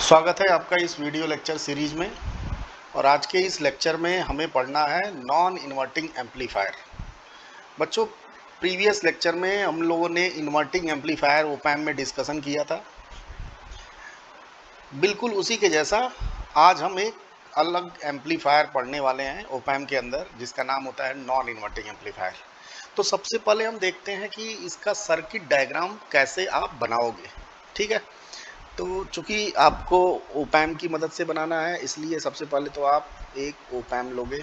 स्वागत है आपका इस वीडियो लेक्चर सीरीज में। और आज के इस लेक्चर में हमें पढ़ना है नॉन इन्वर्टिंग एम्पलीफायर। बच्चों, प्रीवियस लेक्चर में हम लोगों ने इन्वर्टिंग एम्पलीफायर ओप एम्प में डिस्कशन किया था। बिल्कुल उसी के जैसा आज हम एक अलग एम्पलीफायर पढ़ने वाले हैं ओप एम्प के अंदर, जिसका नाम होता है नॉन इन्वर्टिंग एम्पलीफायर। तो सबसे पहले हम देखते हैं कि इसका सर्किट डायग्राम कैसे आप बनाओगे। ठीक है, तो चूंकि आपको ओप एम्प की मदद से बनाना है, इसलिए सबसे पहले तो आप एक ओप एम्प लोगे।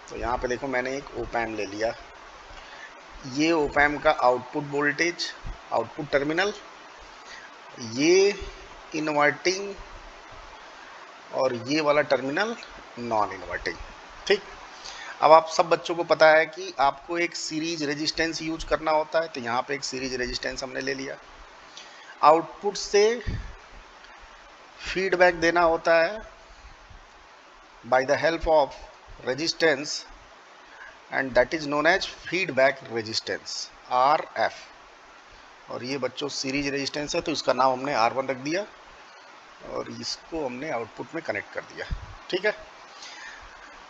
तो यहाँ पे देखो, मैंने एक ओप एम्प ले लिया। ये ओप एम्प का आउटपुट वोल्टेज, आउटपुट टर्मिनल, ये इन्वर्टिंग, और ये वाला टर्मिनल नॉन इन्वर्टिंग। ठीक, अब आप सब बच्चों को पता है कि आपको एक सीरीज रेजिस्टेंस यूज करना होता है। तो यहाँ पे एक सीरीज रेजिस्टेंस हमने ले लिया। आउटपुट से फीडबैक देना होता है by the help of resistance, and that is known as feedback resistance RF। और ये बच्चों सीरीज रेजिस्टेंस है, तो इसका नाम हमने R1 रख दिया और इसको हमने आउटपुट में कनेक्ट कर दिया। ठीक है,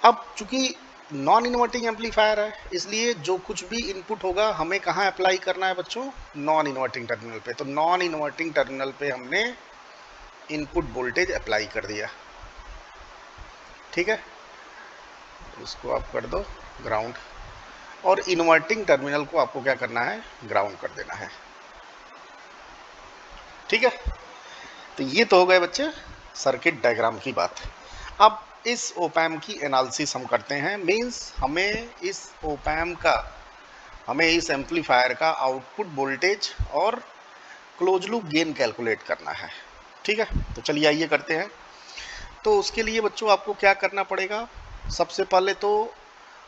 अब चूंकि नॉन इन्वर्टिंग एम्पलीफायर है, इसलिए जो कुछ भी इनपुट होगा हमें कहाँ अप्लाई करना है बच्चों? नॉन इन्वर्टिंग टर्मिनल पे। तो नॉन इन्वर्टिंग टर्मिनल पे हमने इनपुट वोल्टेज अप्लाई कर दिया। ठीक है, इसको आप कर दो ग्राउंड, और इन्वर्टिंग टर्मिनल को आपको क्या करना है? ग्राउंड कर देना है। ठीक है, तो ये तो हो गए बच्चे सर्किट डायग्राम की बात। अब इस ओप एम्प की एनालिसिस हम करते हैं। मींस हमें इस ओप एम्प का, हमें इस एम्पलीफायर का आउटपुट वोल्टेज और क्लोज लूप गेन कैलकुलेट करना है। ठीक है, तो चलिए आइए करते हैं। तो उसके लिए बच्चों आपको क्या करना पड़ेगा? सबसे पहले तो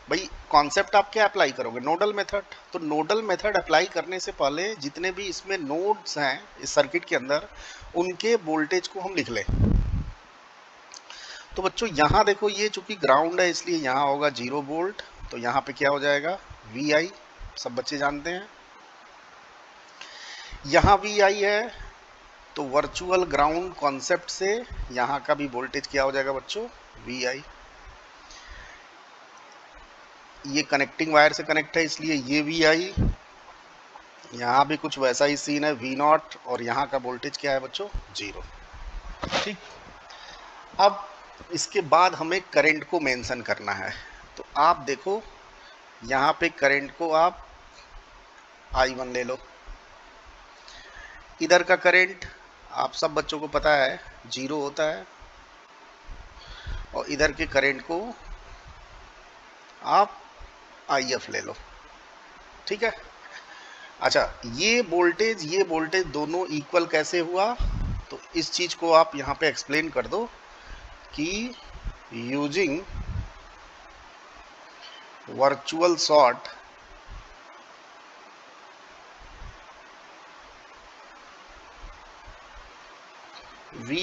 भाई कॉन्सेप्ट आप क्या अप्लाई करोगे? Nodal method. तो नोडल मेथड अप्लाई करने से पहले जितने भी इसमें नोड्स हैं इस सर्किट के अंदर, उनके वोल्टेज को हम लिख लें। तो बच्चों यहाँ देखो, ये चूंकि ग्राउंड है इसलिए यहाँ होगा 0 वोल्ट। तो यहाँ पे क्या हो जाएगा? VI, सब बच्चे जानते हैं। यहाँ VI है, तो वर्चुअल ग्राउंड कॉन्सेप्ट से यहाँ का भी वोल्टेज क्या हो जाएगा बच्चों? VI। ये कनेक्टिंग वायर से कनेक्ट है, इसलिए ये VI। यहाँ भी कुछ वैसा ही सीन है, V0, और यहाँ का वोल्टेज क्या है बच्चों? 0। ठीक, अब इसके बाद हमें करंट को मेंशन करना है। तो आप देखो, यहाँ पे करंट को आप I1 ले लो। इधर का करंट आप सब बच्चों को पता है 0 होता है, और इधर के करंट को आप IF ले लो। ठीक है, अच्छा, ये वोल्टेज दोनों इक्वल कैसे हुआ? तो इस चीज को आप यहाँ पे एक्सप्लेन कर दो कि using virtual short V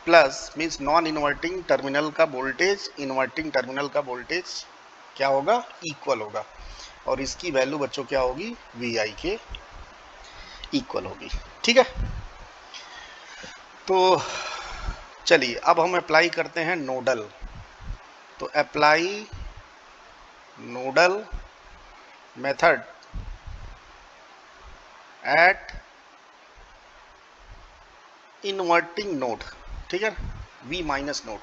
plus means non inverting terminal का वोल्टेज, इन्वर्टिंग टर्मिनल का वोल्टेज क्या होगा? इक्वल होगा, और इसकी वैल्यू बच्चों क्या होगी? VI के इक्वल होगी। ठीक है, तो चलिए अब हम अप्लाई करते हैं नोडल। तो apply nodal method at inverting node. ठीक है, V माइनस नोड।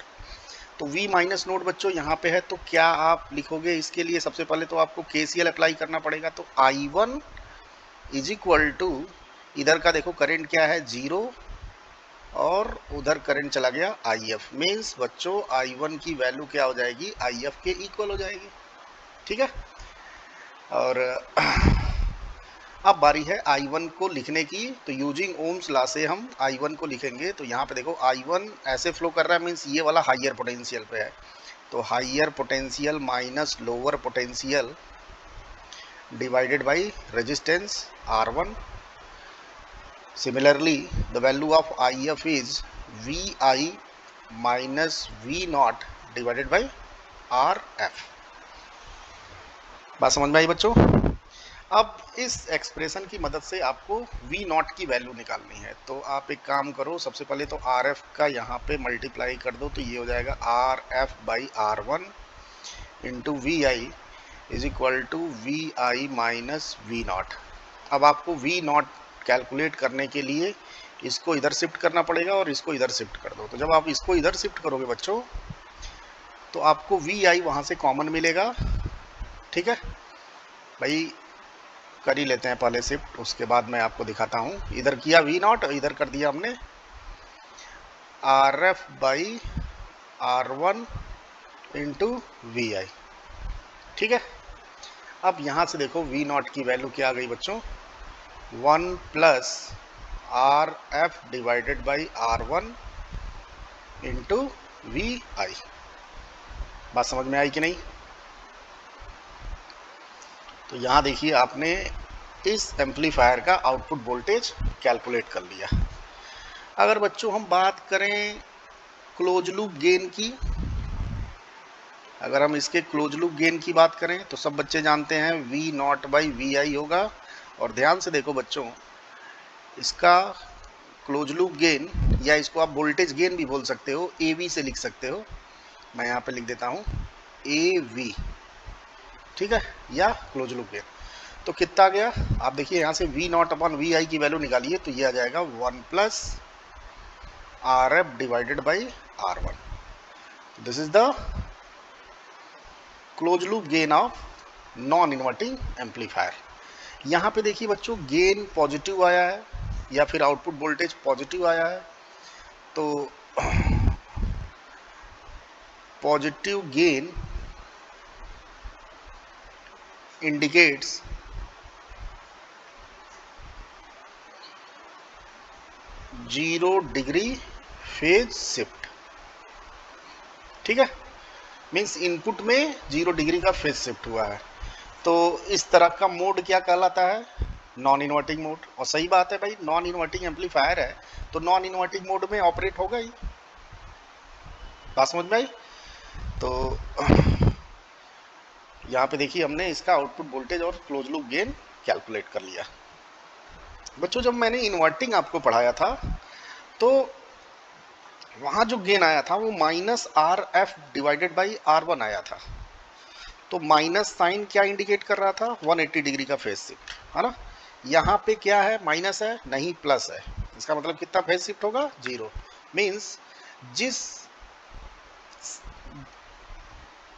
तो V माइनस नोड बच्चों यहाँ पे है, तो क्या आप लिखोगे? इसके लिए सबसे पहले तो आपको KCL अप्लाई करना पड़ेगा। तो I1 इज इक्वल टू, इधर का देखो करंट क्या है? 0, और उधर करंट चला गया IF। मीन्स बच्चों I1 की वैल्यू क्या हो जाएगी? IF के इक्वल हो जाएगी। ठीक है, और अब बारी है I1 को लिखने की। तो यूजिंग ओम्स लॉ से हम I1 को लिखेंगे। तो यहाँ पे देखो I1 ऐसे फ्लो कर रहा है, मीन्स ये वाला हाइयर पोटेंशियल पे है। तो higher potential minus lower potential divided by resistance R1। Similarly the value of IF is VI minus V0 divided by RF। बात समझ में आई बच्चों? अब इस एक्सप्रेशन की मदद से आपको वी नॉट की वैल्यू निकालनी है। तो आप एक काम करो, सबसे पहले तो आर एफ का यहाँ पे मल्टीप्लाई कर दो, तो ये हो जाएगा R F by R one into V I is equal to V I minus V naught. अब आपको वी नॉट कैलकुलेट करने के लिए इसको इधर शिफ्ट करना पड़ेगा और इसको इधर शिफ्ट कर दो। तो जब आप इसको इधर शिफ्ट करोगे बच्चों, तो आपको वी आई वहाँ से कॉमन मिलेगा। ठीक है भाई, कर ही लेते हैं पहले शिफ्ट, उसके बाद मैं आपको दिखाता हूँ। इधर किया वी नॉट, इधर कर दिया हमने R F by R one into V I. ठीक है, अब यहाँ से देखो वी नॉट की वैल्यू क्या आ गई बच्चों, 1 plus R F divided by R one into V I. बात समझ में आई कि नहीं? तो यहाँ देखिए आपने इस एम्पलीफायर का आउटपुट वोल्टेज कैलकुलेट कर लिया। अगर बच्चों हम बात करें क्लोज लूप गेन की, अगर हम इसके क्लोज लूप गेन की बात करें तो सब बच्चे जानते हैं वी नॉट बाई वी आई होगा। और ध्यान से देखो बच्चों, इसका क्लोज लूप गेन, या इसको आप वोल्टेज गेन भी बोल सकते हो, ए वी से लिख सकते हो। मैं यहाँ पे लिख देता हूँ ए वी, ठीक है, या क्लोज लूप गेन। तो कितना आ गया आप देखिए, यहाँ से V naught upon V I की वैल्यू निकालिए, तो ये आ जाएगा 1 plus R F divided by R one. This is the close loop gain of non inverting amplifier. यहाँ पे देखिए बच्चों, गेन पॉजिटिव आया है या फिर आउटपुट वोल्टेज पॉजिटिव आया है। तो positive gain indicates zero degree phase shift. ठीक है, मीन्स इनपुट में 0 डिग्री का फेज शिफ्ट हुआ है। तो इस तरह का मोड क्या कहलाता है? Non inverting mode. और सही बात है भाई, नॉन इन्वर्टिंग एम्पलीफायर है तो नॉन इन्वर्टिंग मोड में ऑपरेट होगा ही। बात समझ में आई? तो यहाँ पे देखिए हमने इसका आउटपुट वोल्टेज और क्लोज लूप गेन कैलकुलेट कर लिया। बच्चों जब मैंने इन्वर्टिंग आपको पढ़ाया था तो वहाँ जो गेन आया था वो minus R F divided by R one आया था। तो माइनस साइन क्या इंडिकेट कर रहा था? 180 डिग्री का फेज शिफ्ट, है ना। यहाँ पे क्या है? माइनस है, नहीं प्लस है। इसका मतलब कितना फेज शिफ्ट होगा? 0। मीन्स जिस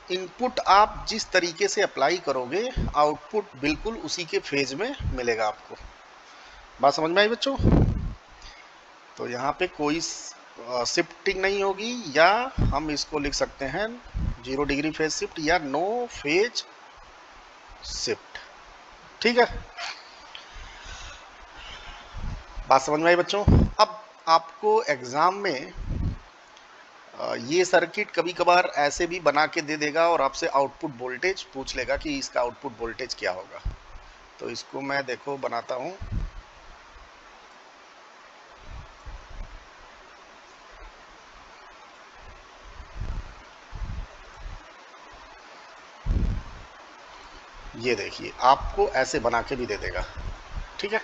इनपुट आप जिस तरीके से अप्लाई करोगे, आउटपुट बिल्कुल उसी के फेज में मिलेगा आपको। बात समझ में आई बच्चों? तो यहाँ पे कोई शिफ्टिंग नहीं होगी, या हम इसको लिख सकते हैं 0 डिग्री फेज शिफ्ट या नो फेज शिफ्ट। ठीक है, बात समझ में आई बच्चों? अब आपको एग्जाम में ये सर्किट कभी कभार ऐसे भी बना के दे देगा और आपसे आउटपुट वोल्टेज पूछ लेगा कि इसका आउटपुट वोल्टेज क्या होगा। तो इसको मैं देखो बनाता हूँ। ये देखिए आपको ऐसे बना के भी दे देगा। ठीक है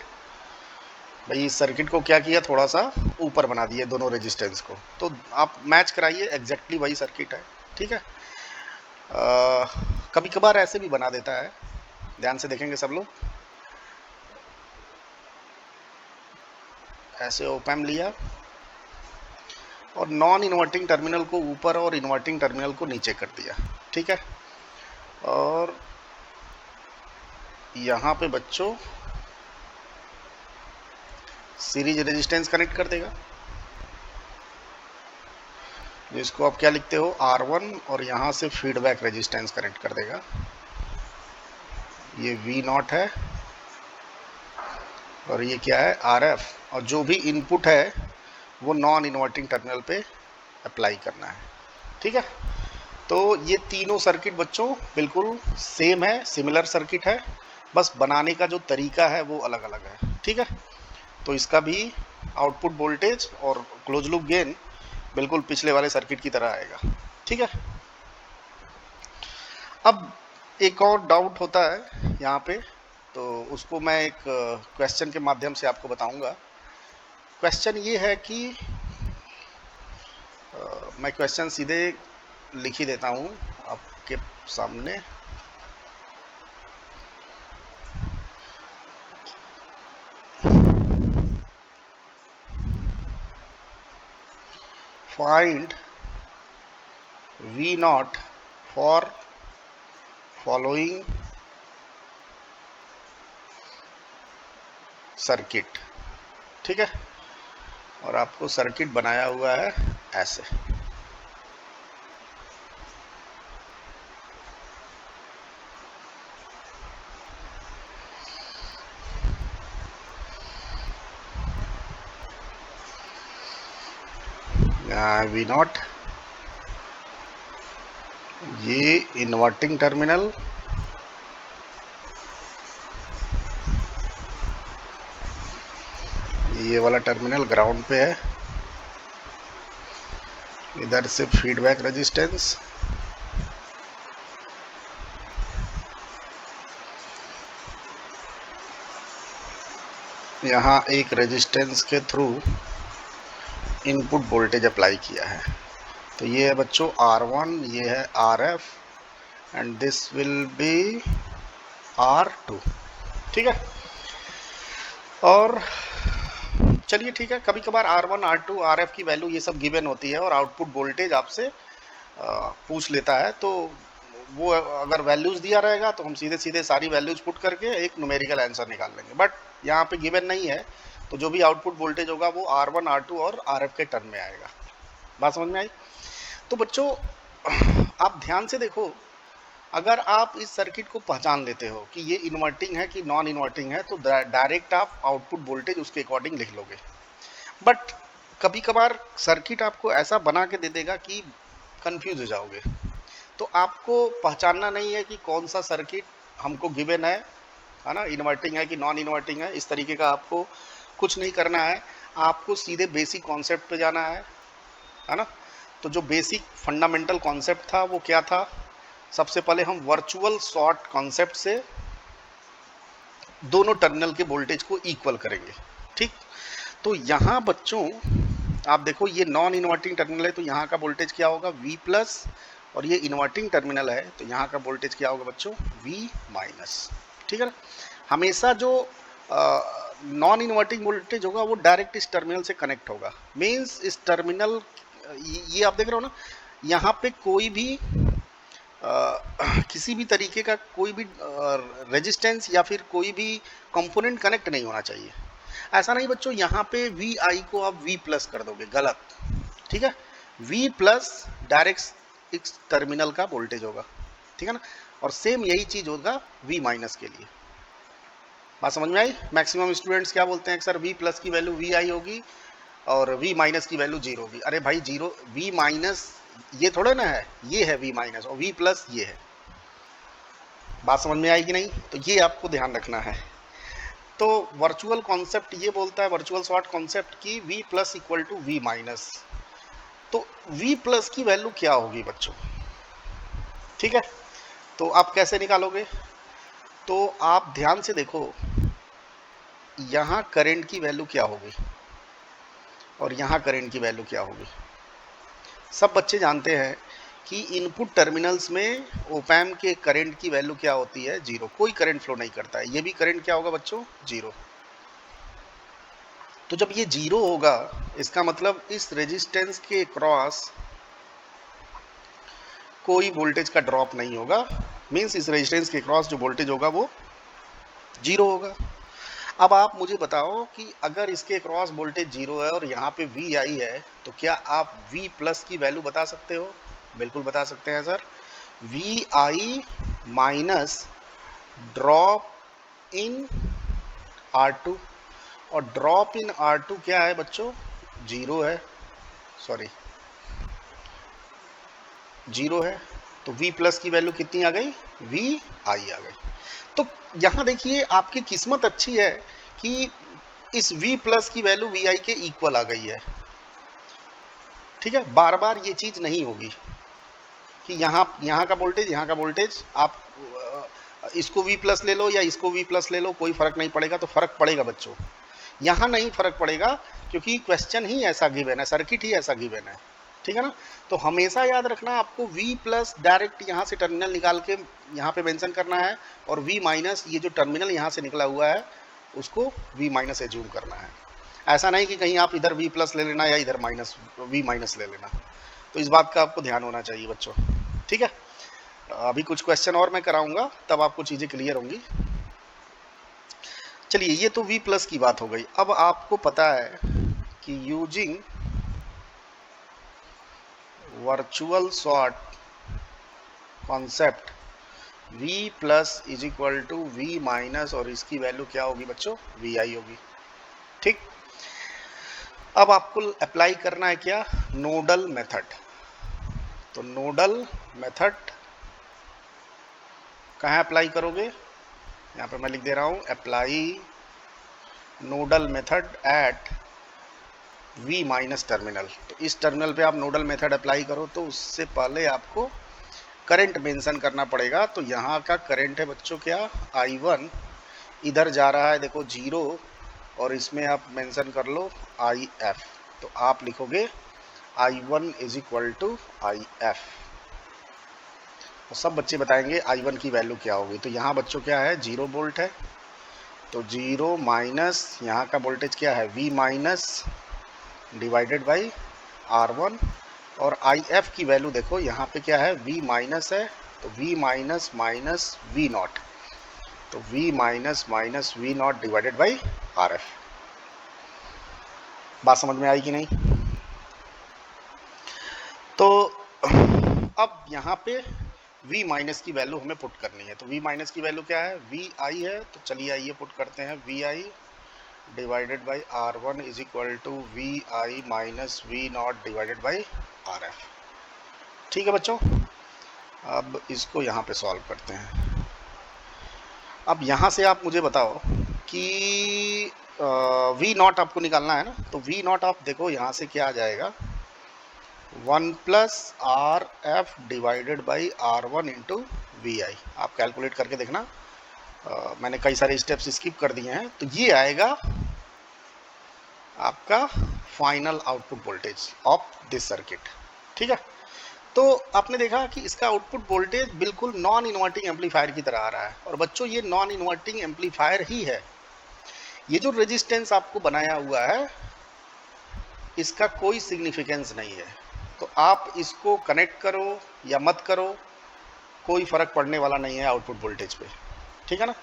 भाई, इस सर्किट को क्या किया, थोड़ा सा ऊपर बना दिए दोनों रेजिस्टेंस को। तो आप मैच कराइए, एग्जैक्टली वही सर्किट है। ठीक है, कभी कभार ऐसे भी बना देता है। ध्यान से देखेंगे सब लोग। ऐसे ओप एम्प लिया और नॉन इन्वर्टिंग टर्मिनल को ऊपर और इन्वर्टिंग टर्मिनल को नीचे कर दिया। ठीक है, और यहाँ पे बच्चों सीरीज रेजिस्टेंस कनेक्ट कर देगा, जिसको आप क्या लिखते हो, R1, और यहाँ से फीडबैक रेजिस्टेंस कनेक्ट कर देगा। ये V नॉट है और ये क्या है, RF, और जो भी इनपुट है वो नॉन इन्वर्टिंग टर्मिनल पे अप्लाई करना है। ठीक है, तो ये तीनों सर्किट बच्चों बिल्कुल सेम है, सिमिलर सर्किट है, बस बनाने का जो तरीका है वो अलग अलग है। ठीक है, तो इसका भी आउटपुट वोल्टेज और क्लोज लूप गेन बिल्कुल पिछले वाले सर्किट की तरह आएगा। ठीक है, अब एक और डाउट होता है यहाँ पे, तो उसको मैं एक क्वेश्चन के माध्यम से आपको बताऊंगा। क्वेश्चन ये है कि मैं क्वेश्चन सीधे लिख ही देता हूँ आपके सामने। Find V not for following circuit. ठीक है, और आपको सर्किट बनाया हुआ है ऐसे। V नॉट, ये इन्वर्टिंग टर्मिनल, ये वाला टर्मिनल ग्राउंड पे है, इधर से फीडबैक रेजिस्टेंस, यहाँ एक रेजिस्टेंस के थ्रू इनपुट वोल्टेज अप्लाई किया है। तो ये है बच्चों R1, ये है RF and this will be R2। ठीक है, और चलिए ठीक है, कभी कभार R1, R2, RF की वैल्यू ये सब गिवन होती है और आउटपुट वोल्टेज आपसे पूछ लेता है, तो वो अगर वैल्यूज दिया रहेगा तो हम सीधे सीधे सारी वैल्यूज पुट करके एक न्यूमेरिकल आंसर निकाल लेंगे। बट यहाँ पे गिवन नहीं है, तो जो भी आउटपुट वोल्टेज होगा वो R1, R2 और RF के टर्म में आएगा। बात समझ में आई? तो बच्चों आप ध्यान से देखो, अगर आप इस सर्किट को पहचान लेते हो कि ये इन्वर्टिंग है कि नॉन इन्वर्टिंग है, तो डायरेक्ट आप आउटपुट वोल्टेज उसके अकॉर्डिंग लिख लोगे। बट कभी कभार सर्किट आपको ऐसा बना के दे देगा कि कंफ्यूज हो जाओगे। तो आपको पहचानना नहीं है कि कौन सा सर्किट हमको गिवन है ना, इन्वर्टिंग है कि नॉन इन्वर्टिंग है, इस तरीके का आपको कुछ नहीं करना है। आपको सीधे बेसिक कॉन्सेप्ट पे जाना है ना। तो जो बेसिक फंडामेंटल कॉन्सेप्ट था वो क्या था? सबसे पहले हम वर्चुअल शॉर्ट कॉन्सेप्ट से दोनों टर्मिनल के वोल्टेज को इक्वल करेंगे। ठीक, तो यहाँ बच्चों आप देखो, ये नॉन इन्वर्टिंग टर्मिनल है तो यहाँ का वोल्टेज क्या होगा? V प्लस, और ये इन्वर्टिंग टर्मिनल है तो यहाँ का वोल्टेज क्या होगा बच्चों? V minus. ठीक है ना, हमेशा जो नॉन इन्वर्टिंग वोल्टेज होगा वो डायरेक्ट इस टर्मिनल से कनेक्ट होगा। मीन्स इस टर्मिनल, ये आप देख रहे हो ना, यहाँ पे कोई भी किसी भी तरीके का कोई भी रेजिस्टेंस या फिर कोई भी कंपोनेंट कनेक्ट नहीं होना चाहिए। ऐसा नहीं बच्चों, यहाँ पे वी आई को आप V प्लस कर दोगे, गलत। ठीक है, V प्लस डायरेक्ट इस टर्मिनल का वोल्टेज होगा। ठीक है ना, और सेम यही चीज होगा V माइनस के लिए। बात समझ में आई? मैक्सिमम स्टूडेंट्स क्या बोलते हैं, सर V प्लस की वैल्यू V आई होगी और V माइनस की वैल्यू 0 होगी। अरे भाई, 0 V माइनस ये थोड़ा ना है, ये है V माइनस और V प्लस ये है। बात समझ में आई कि नहीं? तो ये आपको ध्यान रखना है। तो वर्चुअल कॉन्सेप्ट ये बोलता है, वर्चुअल शॉर्ट कॉन्सेप्ट की V plus equal to V minus. तो V प्लस की वैल्यू क्या होगी बच्चों? ठीक है, तो आप कैसे निकालोगे? तो आप ध्यान से देखो, यहाँ करंट की वैल्यू क्या होगी और यहाँ करंट की वैल्यू क्या होगी? सब बच्चे जानते हैं कि इनपुट टर्मिनल्स में ओपैम के करंट की वैल्यू क्या होती है? 0। कोई करंट फ्लो नहीं करता है। ये भी करंट क्या होगा बच्चों? 0। तो जब ये 0 होगा, इसका मतलब इस रेजिस्टेंस के क्रॉस कोई वोल्टेज का ड्रॉप नहीं होगा। मींस इस रेजिस्टेंस के क्रॉस जो वोल्टेज होगा वो 0 होगा। अब आप मुझे बताओ कि अगर इसके क्रॉस वोल्टेज 0 है और यहाँ पे V आई है, तो क्या आप V प्लस की वैल्यू बता सकते हो? बिल्कुल बता सकते हैं sir. V I minus drop in R2, और ड्रॉप इन R2 क्या है बच्चों? 0 है, सॉरी 0 है। तो V प्लस की वैल्यू कितनी आ गई? V आई आ गई। तो यहाँ देखिए, आपकी किस्मत अच्छी है कि इस V प्लस की वैल्यू V आई के इक्वल आ गई है। ठीक है, बार बार ये चीज़ नहीं होगी कि यहाँ का वोल्टेज, यहाँ का वोल्टेज आप इसको v प्लस ले लो या इसको v प्लस ले लो, कोई फर्क नहीं पड़ेगा। तो फर्क पड़ेगा बच्चों, यहाँ नहीं फर्क पड़ेगा क्योंकि क्वेश्चन ही ऐसा गिवन है, सर्किट ही ऐसा गिवन है, ठीक है ना। तो हमेशा याद रखना आपको v प्लस डायरेक्ट यहाँ से टर्मिनल निकाल के यहाँ पे मेंशन करना है, और v माइनस ये जो टर्मिनल यहाँ से निकला हुआ है उसको v माइनस एज्यूम करना है। ऐसा नहीं कि कहीं आप इधर v प्लस ले लेना या इधर माइनस v माइनस ले लेना। तो इस बात का आपको ध्यान होना चाहिए बच्चों, ठीक है। अभी कुछ क्वेश्चन और मैं कराऊंगा, तब आपको चीज़ें क्लियर होंगी। चलिए, ये तो v प्लस की बात हो गई। अब आपको पता है कि using virtual short concept v plus is equal to v minus, और इसकी वैल्यू क्या होगी बच्चों, vi होगी, ठीक। अब आपको अप्लाई करना है क्या, नोडल मेथड। तो नोडल मेथड कहाँ अप्लाई करोगे, यहाँ पे मैं लिख दे रहा हूँ apply nodal method at v minus terminal. तो इस टर्मिनल पे आप नोडल मेथड अप्लाई करो, तो उससे पहले आपको करंट मेंशन करना पड़ेगा। तो यहाँ का करंट है बच्चों क्या, I1, इधर जा रहा है देखो 0, और इसमें आप मेंशन कर लो IF। तो आप लिखोगे I1 is equal to IF। तो सब बच्चे बताएंगे I1 की वैल्यू क्या होगी। तो यहाँ बच्चों क्या है, 0 वोल्ट है, तो 0 माइनस यहाँ का वोल्टेज क्या है, V minus divided by R1, और IF की वैल्यू देखो यहाँ पे क्या है, V माइनस है, तो V minus minus V not, तो V minus minus V naught divided by RF। बात समझ में आई कि नहीं। तो अब यहाँ पे V माइनस की वैल्यू हमें पुट करनी है। तो V माइनस की वैल्यू क्या है, VI है, तो चलिए आइए पुट करते हैं, VI divided by R1 is equal to VI minus V naught divided by RF। ठीक है बच्चों, अब इसको यहाँ पे सॉल्व करते हैं। अब यहाँ से आप मुझे बताओ कि V नॉट आपको निकालना है ना, तो V नॉट आप देखो यहाँ से क्या आ जाएगा, 1 plus RF divided by R1 into VI। आप कैलकुलेट करके देखना, मैंने कई सारे स्टेप्स स्किप कर दिए हैं। तो ये आएगा आपका final output voltage of this circuit, ठीक है। तो आपने देखा कि इसका आउटपुट वोल्टेज बिल्कुल नॉन इन्वर्टिंग एम्पलीफायर की तरह आ रहा है। और बच्चों ये नॉन इन्वर्टिंग एम्पलीफायर ही है। ये जो रेजिस्टेंस आपको बनाया हुआ है इसका कोई सिग्निफिकेंस नहीं है। तो आप इसको कनेक्ट करो या मत करो, कोई फर्क पड़ने वाला नहीं है आउटपुट वोल्टेज पे, ठीक है ना।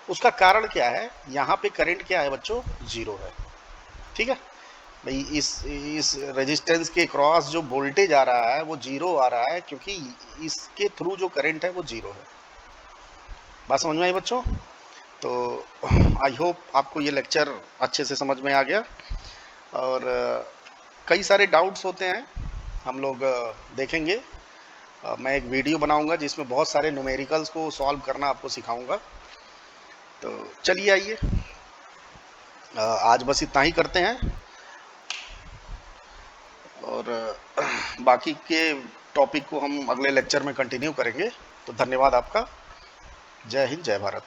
उसका कारण क्या है, यहाँ पे करंट क्या है बच्चों, 0 है, ठीक है भाई। इस रेजिस्टेंस के क्रॉस जो वोल्टेज आ रहा है वो 0 आ रहा है, क्योंकि इसके थ्रू जो करंट है वो 0 है। बात समझ में आई बच्चों। तो आई होप आपको ये लेक्चर अच्छे से समझ में आ गया। और कई सारे डाउट्स होते हैं, हम लोग देखेंगे। मैं एक वीडियो बनाऊंगा जिसमें बहुत सारे न्यूमेरिकल्स को सॉल्व करना आपको सिखाऊंगा। तो चलिए आइए, आज बस इतना ही करते हैं, और बाकी के टॉपिक को हम अगले लेक्चर में कंटिन्यू करेंगे। तो धन्यवाद आपका। जय हिंद, जय भारत।